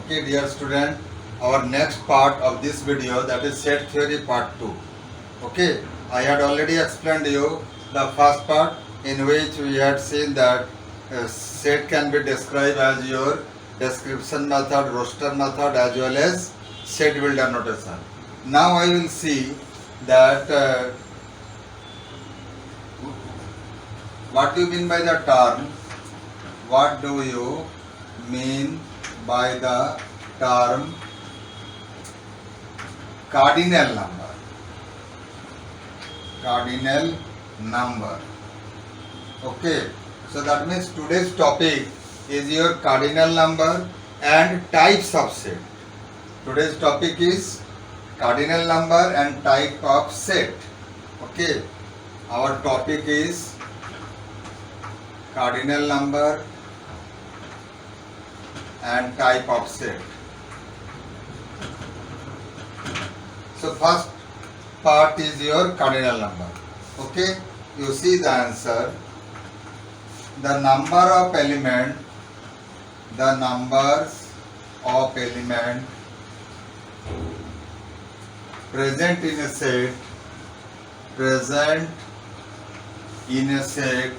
Okay, dear student, our next part of this video, that is set theory part 2. Okay, I had already explained to you the first part, in which we had seen that set can be described as your description method, roster method, as well as set builder notation. Now I will see that what do you mean by the term? What do you mean by the term cardinal number? Cardinal number. Okay, so that means today's topic is your cardinal number and types of set. Today's topic is cardinal number and type of set. Okay, our topic is cardinal number and type of set. So first part is your cardinal number. Okay, you see the answer. The number of element, the numbers of element present in a set, present in a set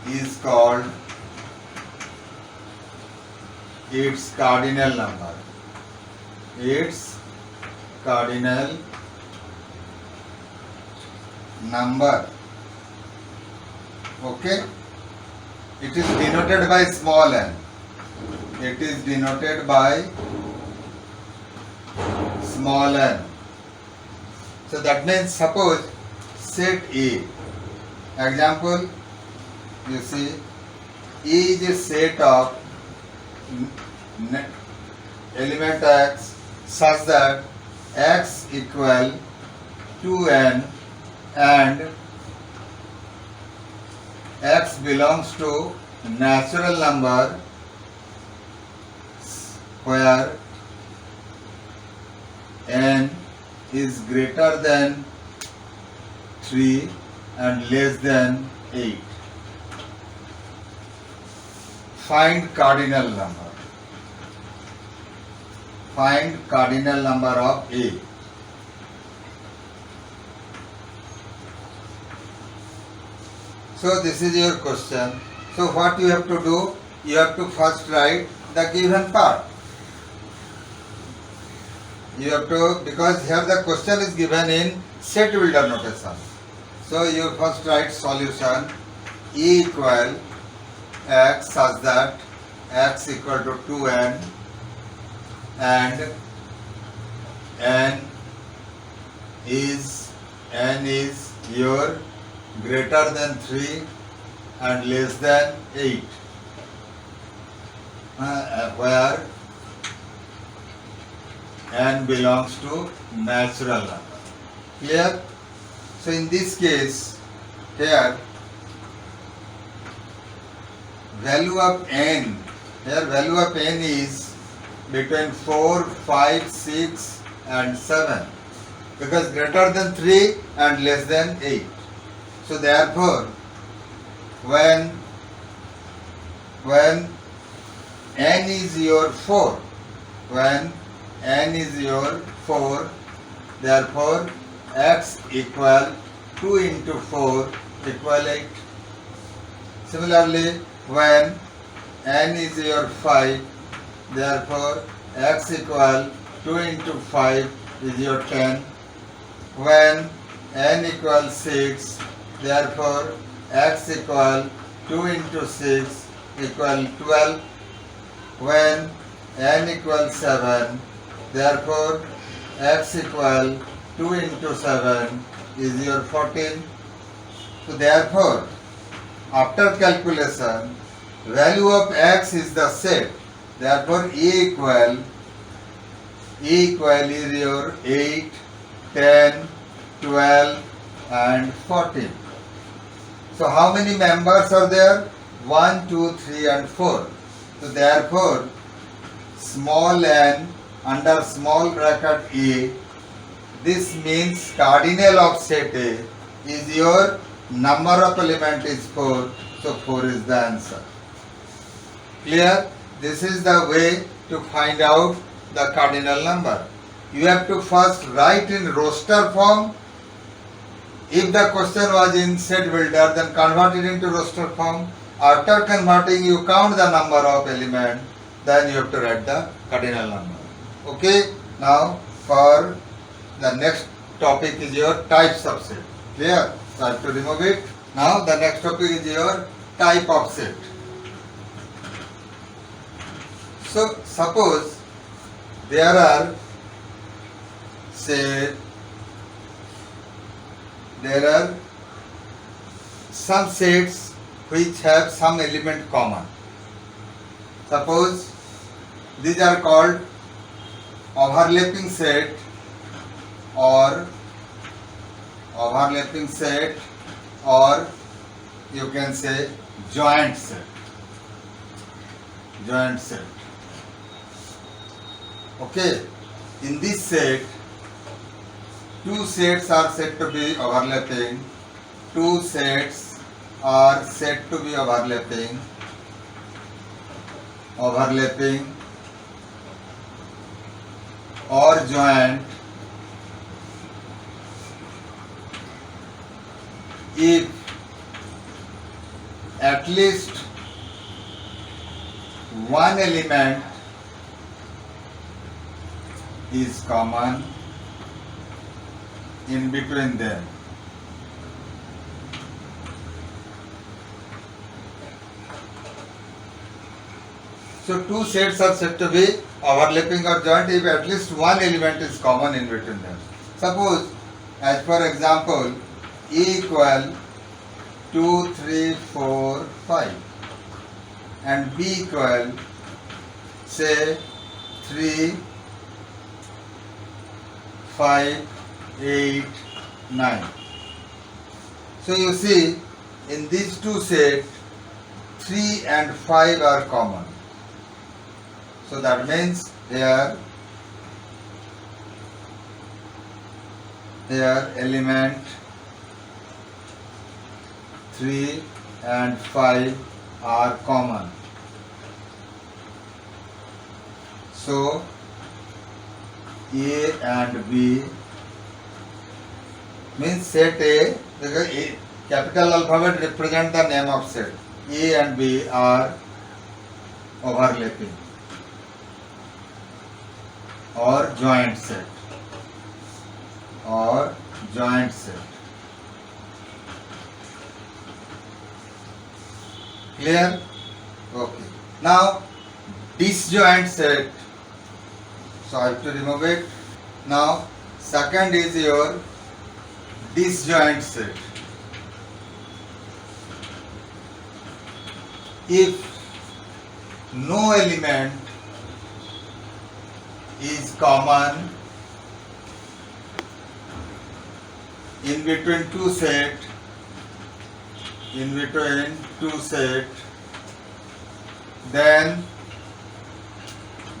is called its cardinal number. Its cardinal number. Okay, it is denoted by small n. It is denoted by small n. So that means, suppose set A. Example, you see, E is a set of element x such that x equal to n and x belongs to natural number where n is greater than 3 and less than 8. Find cardinal number. Find cardinal number of A. So this is your question. So what you have to do? You have to first write the given part. You have to, because here the question is given in set builder notation. So you first write solution E equal x such that x equal to 2n and n is your greater than 3 and less than 8, where n belongs to natural number. Clear? So in this case, here value of n, here value of n is between 4, 5, 6 and 7, because greater than 3 and less than 8. So therefore, when n is your 4, when n is your 4, therefore x equal 2 into 4 equal 8. Similarly, when n is your 5, therefore x equal 2 into 5 is your 10. When n equals 6, therefore x equal 2 into 6 equal 12. When n equals 7, therefore x equal 2 into 7 is your 14. So therefore, after calculation, value of x is the set. Therefore E equal is your 8, 10, 12 and 14. So how many members are there? 1, 2, 3 and 4. So therefore small n under small bracket A, this means cardinal of set A is your number of element is 4. So 4 is the answer. Clear? this is the way to find out the cardinal number. You have to first write in roster form. If the question was in set builder, then convert it into roster form. After converting, you count the number of elements, then you have to write the cardinal number. Okay, now for the next topic is your types of set. Clear? So I have to remove it. Now the next topic is your type of set. So suppose there are, say, there are some sets which have some element common. Suppose these are called overlapping set or you can say joint set. Okay, in this set, two sets are said to be overlapping, two sets are said to be overlapping, or joint if at least one element is common in between them. So two sets are said to be overlapping or joint if at least one element is common in between them. Suppose, as for example, E equal 2, 3, 4, 5 and B equal say 3, 5, 8, 9. So you see in these two sets 3 and 5 are common. So that means here element 3 and 5 are common. So A and B means set A, because A, capital alphabet represent the name of set. A and B are overlapping or joint set. Clear? Okay. Now disjoint set. So I have to remove it. Now second is your disjoint set. If no element is common in between two sets, then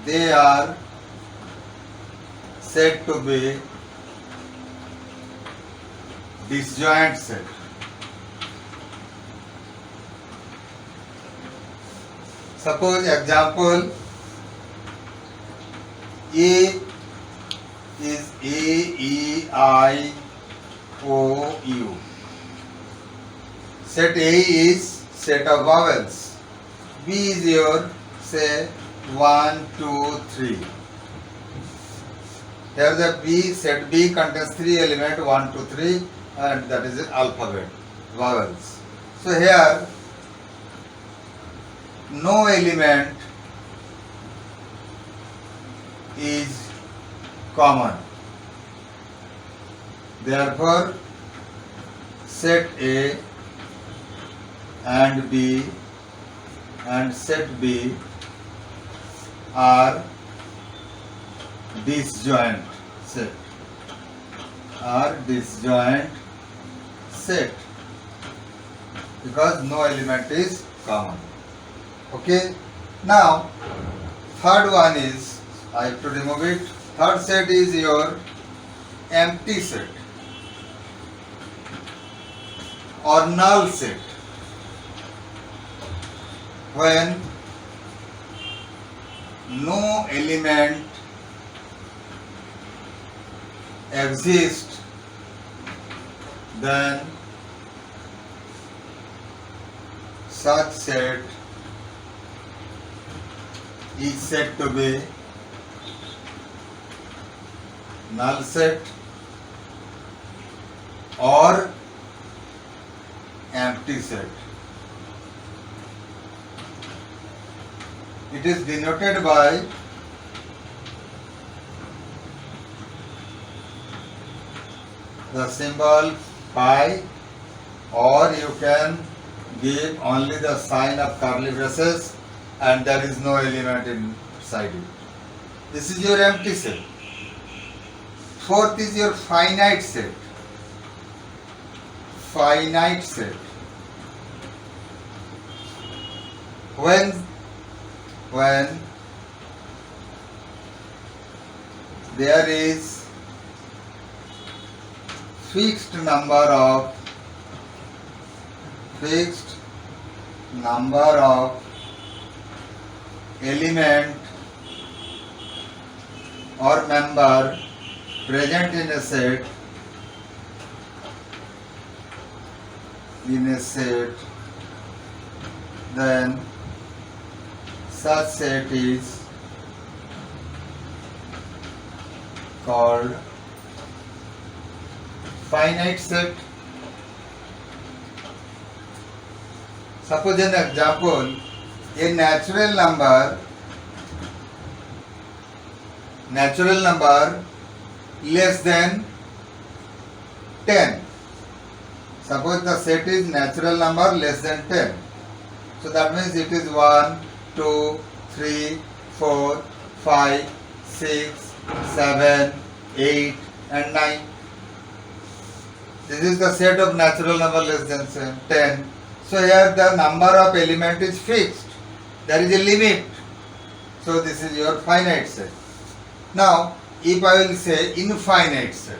they are said to be disjoint set. Suppose example A is A, E, I, O, U. Set A is set of vowels. B is your say 1, 2, 3. Here the B, set B contains 3 elements 1, 2, 3 and that is alphabet, vowels. So here no element is common. Therefore set A and B and set B are disjoint set. Because no element is common. Okay. Now third one is, I have to remove it. Third set is your empty set or null set. When no element exists, then such set is said to be null set or empty set. It is denoted by the symbol pi, or you can give only the sign of curly braces and there is no element inside it. This is your empty set. Fourth is your finite set. Finite set. When there is fixed number of element or member present in a set, then such set is called finite set. Suppose an example, a natural number less than 10. Suppose the set is natural number less than 10. So that means it is 1, 2, 3, 4, 5, 6, 7, 8 and 9. This is the set of natural number less than 10. So here the number of element is fixed. There is a limit. So this is your finite set. Now if I will say infinite set.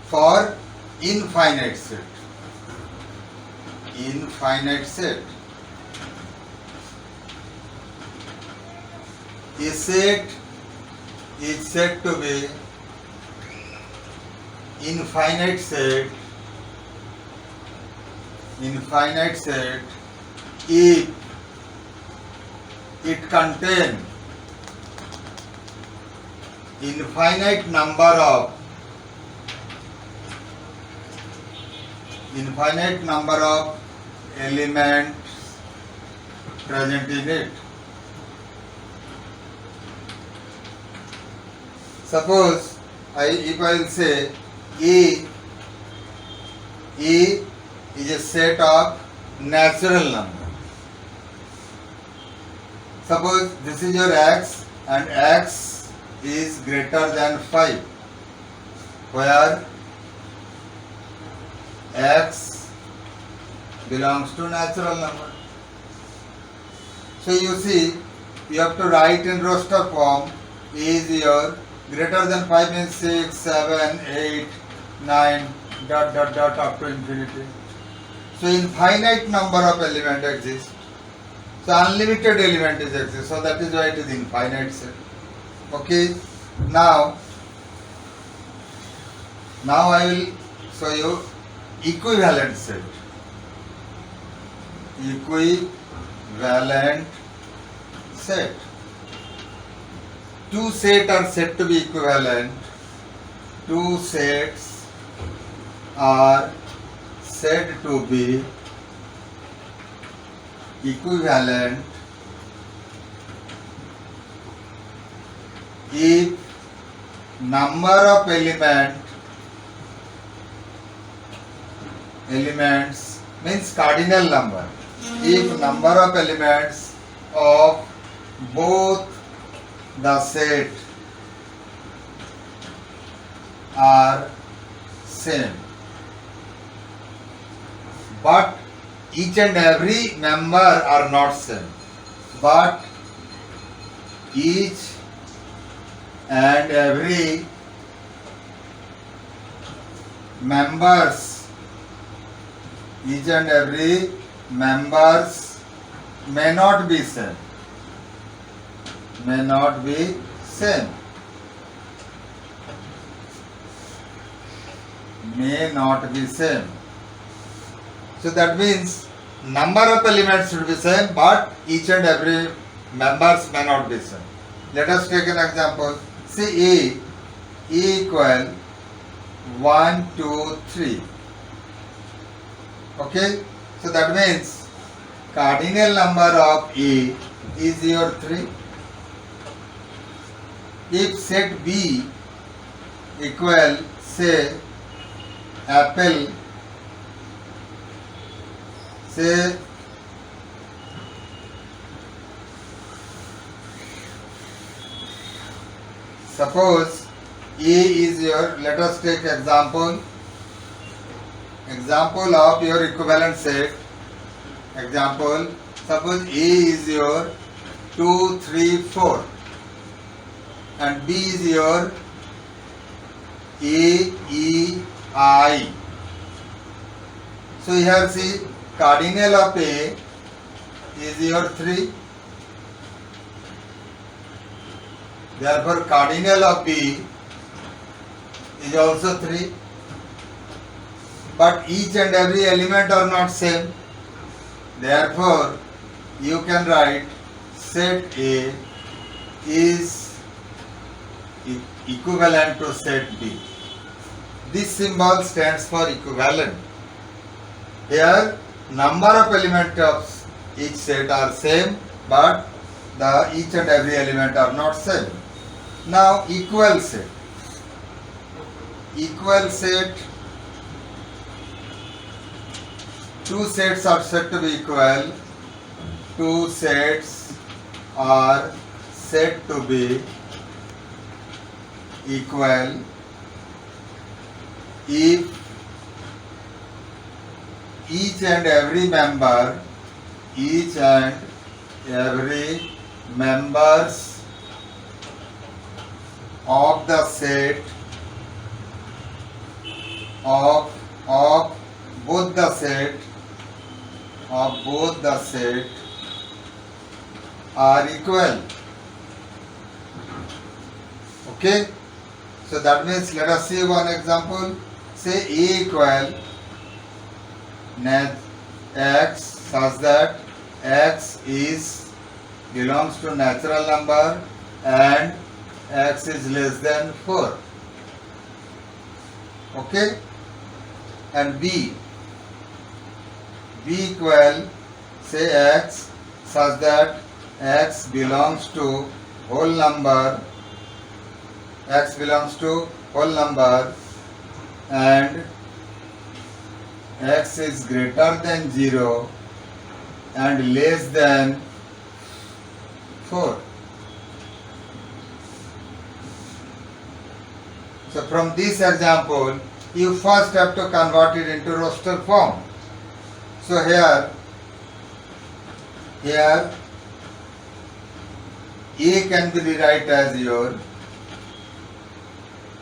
For infinite set. A set is said to be infinite set if it contains infinite number of elements present in it. Suppose if I will say E is a set of natural number. Suppose this is your x and x is greater than 5, where x belongs to natural number. So you see, you have to write in roster form. Is your greater than 5 means 6, 7, 8, 9, up to infinity. So infinite number of elements exist. So unlimited element is exist. So that is why it is infinite set. Okay. Now I will show you equivalent set. Equivalent set. Two sets are said to be equivalent. Two sets are said to be equivalent if number of elements means cardinal number. If number of elements of both the set are same, but each and every member are not same, but each and every members members may not be same. May not be same. May not be same. So that means number of elements should be same, but each and every members may not be same. Let us take an example. See E equal 1, 2, 3. Okay, so that means cardinal number of E is your 3. If set B equal, say, apple, say suppose E is your, let us take example of your equivalent set. Example, suppose E is your 2, 3, 4 and B is your A, E, I. So here see, cardinal of A is your 3. Therefore, cardinal of B is also 3. But each and every element are not same. Therefore, you can write set A is equivalent to set B. This symbol stands for equivalent. Here, number of elements of each set are same, but the each and every element are not same. Now, equal set. Equal set. Two sets are said to be equal. Two sets are said to be equal if each and every member, each and every members of the set of both the set are equal. Okay, so that means let us see one example. Say E equal x such that x belongs to natural number and x is less than 4. Okay, and B equal, say x such that x belongs to whole number, and x is greater than 0 and less than 4. So from this example, you first have to convert it into roster form. So here A can be rewritten as your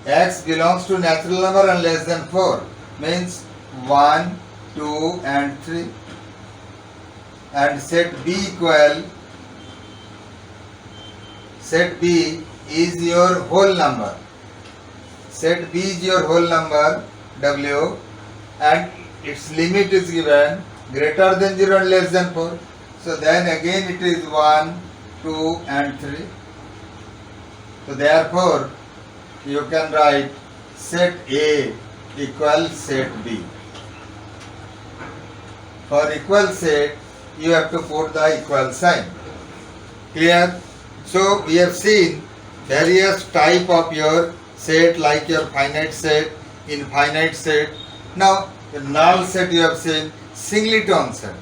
x belongs to natural number and less than 4, means 1, 2 and 3, and set B equal, set B is your whole number. Set B is your whole number W and its limit is given greater than 0 and less than 4. So then again it is 1, 2 and 3. So therefore you can write set A equal set B. For equal set you have to put the equal sign. Clear? So we have seen various type of your set, like your finite set, infinite set. Now the null set you have seen, singleton set.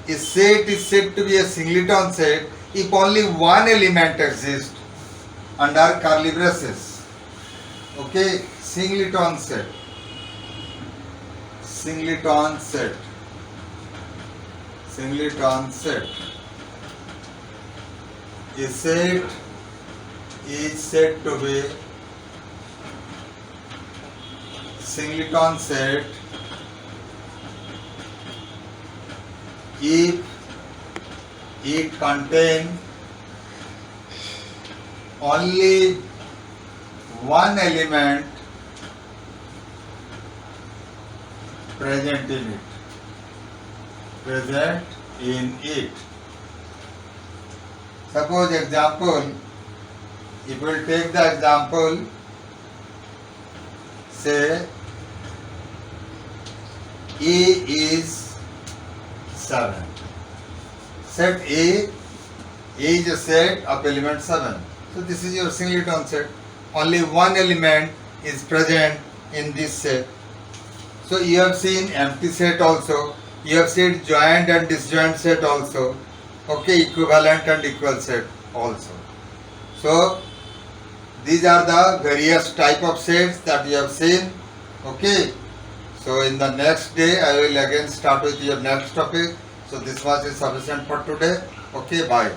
A set is said to be a singleton set if only one element exists under curly braces. Okay, singleton set. Singleton set. Singleton set. A set is said to be singleton set if it contain only one element present in it. Suppose example, if we will take the example, say A is 7. Set A is a set of element 7. So this is your singleton set. Only one element is present in this set. So you have seen empty set also. You have seen joint and disjoint set also. Okay, equivalent and equal set also. So these are the various type of sets that you have seen. Okay. So in the next day I will again start with your next topic. So this was sufficient for today. Okay, bye.